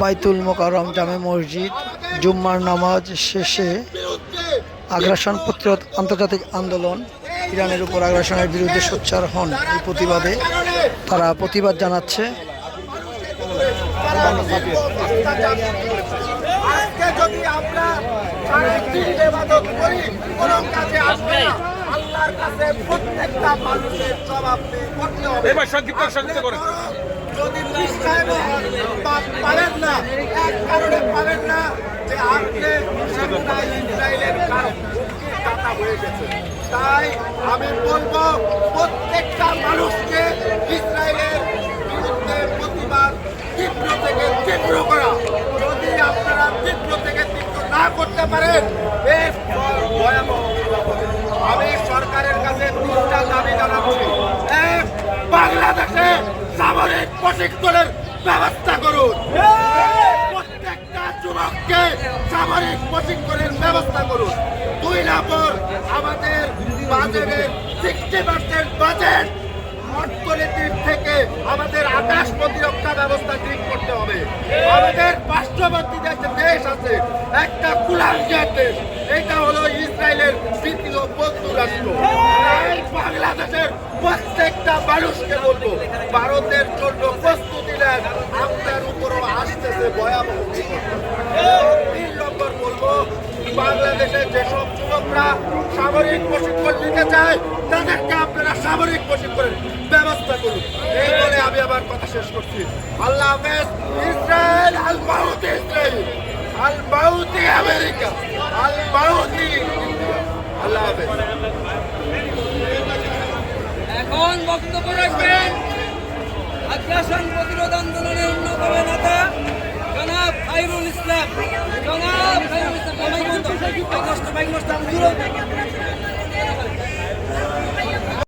বাইতুল মোকাররম জামে মসজিদ জুম্মার নামাজ শেষে আগ্রাসন প্রতিরোধ আন্তর্জাতিক আন্দোলন ইরানের উপর আগ্রাসনের বিরুদ্ধে সোচ্চার হন। এই প্রতিবাদে তারা প্রতিবাদ জানাচ্ছে। আল্লাহর কাছে প্রত্যেকটা মানুষের জবাব করতে হবে। যদি পারেন না, এক কারণে পারেন না যে আপনি ইসরায়েলের দাতা হয়ে গেছে। তাই আমি বলবো প্রত্যেকটা মানুষকে ইসরায়েলের বিরুদ্ধে প্রতিবাদ তীব্র থেকে তীব্র করা। যদি আপনারা তীব্র থেকে তীব্র না করতে পারেন, বেশ ভয়াবহ। আমি সরকারের কাছে তিনটা দাবি জানাচ্ছি। এক, বাংলাদেশে সামরিক প্রশিক্ষণের ব্যবস্থা করুন। প্রত্যেকটা যুবককে সামরিক প্রশিক্ষণের ব্যবস্থা করুন। 2 নম্বর, আমাদের বাজেটের 60% বাজেট অর্থনীতির থেকে আমাদের আকাশ প্রতিরক্ষা ব্যবস্থা ঠিক করতে হবে। আমাদের পার্শ্ববর্তী দেশ আছে একটা কুলাঙ্গিয়ার দেশ, এটা হলো ইসরায়েলের দ্বিতীয় বন্ধু রাষ্ট্র। বাংলাদেশের প্রত্যেকটা মানুষকে বলবো ভারতের জন্য প্রস্তুতি নেন, আপনার উপরও আসতেছে ভয়াবহ বিপদ। 3 নম্বর বলবো, বাংলাদেশের যেসব যুবকরা সামরিক প্রশিক্ষণ নিতে চায় তাদেরকে আপনারা সামরিক প্রশিক্ষণের ব্যবস্থা করুন। এই বলে আমি আমার কথা শেষ করছি। আল্লাহ হাফেজ। ইসরায়েল আল মাউতি, ইসরায়েল আল মাউতি আমেরিকা, আল মাউতি ইন্ডিয়া। আল্লাহ হাফেজ। এখন বক্তব্য রাখবেন আগ্রাসন প্রতিরোধ আন্দোলনের অন্যতম নেতা জনাব খায়রুল ইসলাম। জনাব খায়রুল ইসলাম